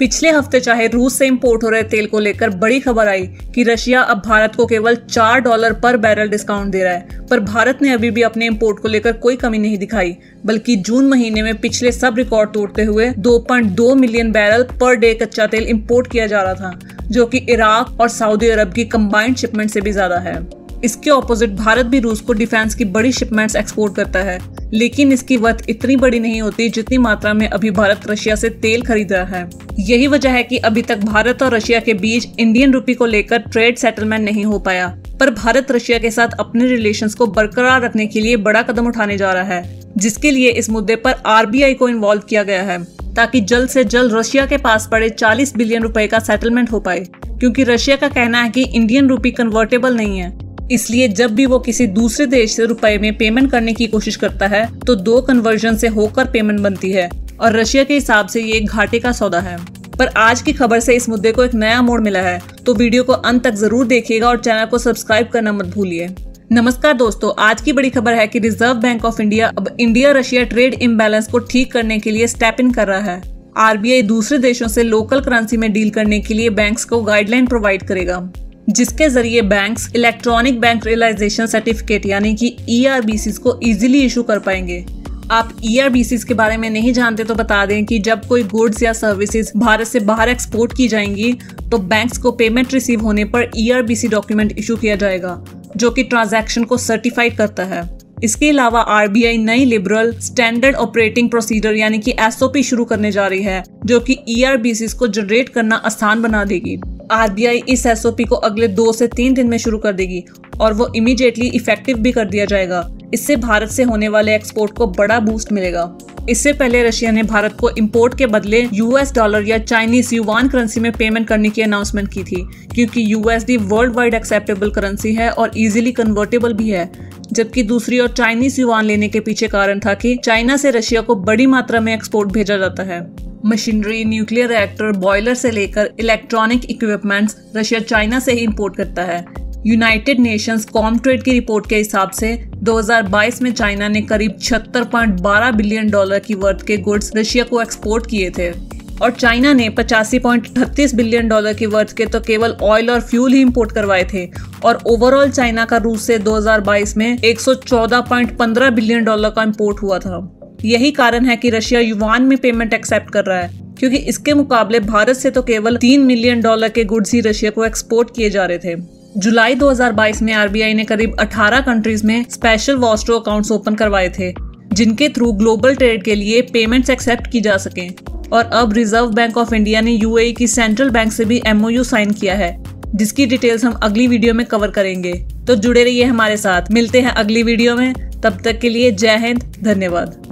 पिछले हफ्ते चाहे रूस से इंपोर्ट हो रहे तेल को लेकर बड़ी खबर आई कि रशिया अब भारत को केवल $4 पर बैरल डिस्काउंट दे रहा है, पर भारत ने अभी भी अपने इंपोर्ट को लेकर कोई कमी नहीं दिखाई, बल्कि जून महीने में पिछले सब रिकॉर्ड तोड़ते हुए 2.2 मिलियन बैरल पर डे कच्चा तेल इंपोर्ट किया जा रहा था, जो कि इराक और सऊदी अरब की कंबाइंड शिपमेंट से भी ज्यादा है। इसके ऑपोजिट भारत भी रूस को डिफेंस की बड़ी शिपमेंट्स एक्सपोर्ट करता है, लेकिन इसकी वर्थ इतनी बड़ी नहीं होती जितनी मात्रा में अभी भारत रशिया से तेल खरीद रहा है। यही वजह है कि अभी तक भारत और रशिया के बीच इंडियन रूपी को लेकर ट्रेड सेटलमेंट नहीं हो पाया, पर भारत रशिया के साथ अपने रिलेशंस को बरकरार रखने के लिए बड़ा कदम उठाने जा रहा है, जिसके लिए इस मुद्दे पर RBI को इन्वॉल्व किया गया है, ताकि जल्द से जल्द रशिया के पास पड़े 40 बिलियन रुपए का सेटलमेंट हो पाए, क्योंकि रशिया का कहना है कि इंडियन रूपी कन्वर्टेबल नहीं है। इसलिए जब भी वो किसी दूसरे देश से रुपए में पेमेंट करने की कोशिश करता है तो 2 कन्वर्जन से होकर पेमेंट बनती है, और रशिया के हिसाब से ये एक घाटे का सौदा है। पर आज की खबर से इस मुद्दे को एक नया मोड़ मिला है, तो वीडियो को अंत तक जरूर देखिएगा और चैनल को सब्सक्राइब करना मत भूलिए। नमस्कार दोस्तों, आज की बड़ी खबर है कि रिजर्व बैंक ऑफ इंडिया अब इंडिया रशिया ट्रेड इम्बैलेंस को ठीक करने के लिए स्टेप इन कर रहा है। RBI दूसरे देशों से लोकल करेंसी में डील करने के लिए बैंक्स को गाइडलाइन प्रोवाइड करेगा, जिसके जरिए banks electronic bank realisation certificate यानी कि ERBCs को इजीली इशू कर पाएंगे। आप ERBCs के बारे में नहीं जानते तो बता दें कि जब कोई गुड्स या सर्विसेज भारत से बाहर एक्सपोर्ट की जाएंगी तो बैंक्स को पेमेंट रिसीव होने पर ERBC डॉक्यूमेंट इशू किया जाएगा, जो कि ट्रांजैक्शन को सर्टिफाइड करता है। इसके अलावा RBI नई लिबरल स्टैंडर्ड ऑपरेटिंग प्रोसीजर यानी कि SOP शुरू करने जा रही है, जो कि ERBCs को जनरेट करना आसान बना देगी। RBI इस SOP को अगले 2 से 3 दिन में शुरू कर देगी और वो इमीडिएटली इफेक्टिव भी कर दिया जाएगा। इससे भारत से होने वाले एक्सपोर्ट को बड़ा बूस्ट मिलेगा। इससे पहले रशिया ने भारत को इंपोर्ट के बदले $US या चाइनीज युआन करेंसी में पेमेंट करने की अनाउंसमेंट की थी, क्योंकि USD world wide acceptable currency है और इजीली कन्वर्टेबल भी है। जबकि दूसरी ओर चाइनीज युआन लेने के पीछे कारण था कि चाइना से रशिया को बड़ी मात्रा में एक्सपोर्ट भेजा जाता है। मशीनरी, न्यूक्लियर रिएक्टर, बॉयलर से लेकर इलेक्ट्रॉनिक इक्विपमेंट्स रशिया चाइना से ही इंपोर्ट करता है। यूनाइटेड नेशंस कॉमट्रेड की रिपोर्ट के हिसाब से 2022 में चाइना ने करीब $76.12 बिलियन की वर्थ के गुड्स रशिया को एक्सपोर्ट किए थे, और चाइना ने $85.38 बिलियन की वर्थ के तो केवल ऑयल और फ्यूल ही इंपोर्ट करवाए थे। और ओवरऑल चाइना का रूस से 2022 में $114.15 बिलियन का इंपोर्ट हुआ था। यही कारण है कि रशिया युआन में पेमेंट एक्सेप्ट कर रहा है, क्योंकि इसके मुकाबले भारत से तो केवल $3 मिलियन के गुड्स ही रशिया को एक्सपोर्ट किए जा रहे थे। जुलाई 2022 में RBI ने करीब 18 कंट्रीज में स्पेशल वॉस्ट्रो अकाउंट्स ओपन करवाए थे, जिनके थ्रू ग्लोबल ट्रेड के लिए पेमेंट्स एक्सेप्ट की जा सकें। और अब रिजर्व बैंक ऑफ इंडिया ने UAE की सेंट्रल बैंक से भी MOU साइन किया है, जिसकी डिटेल्स हम अगली वीडियो में कवर करेंगे। तो जुड़े रहिए हमारे साथ, मिलते हैं अगली वीडियो में। तब तक के लिए जय हिंद, धन्यवाद।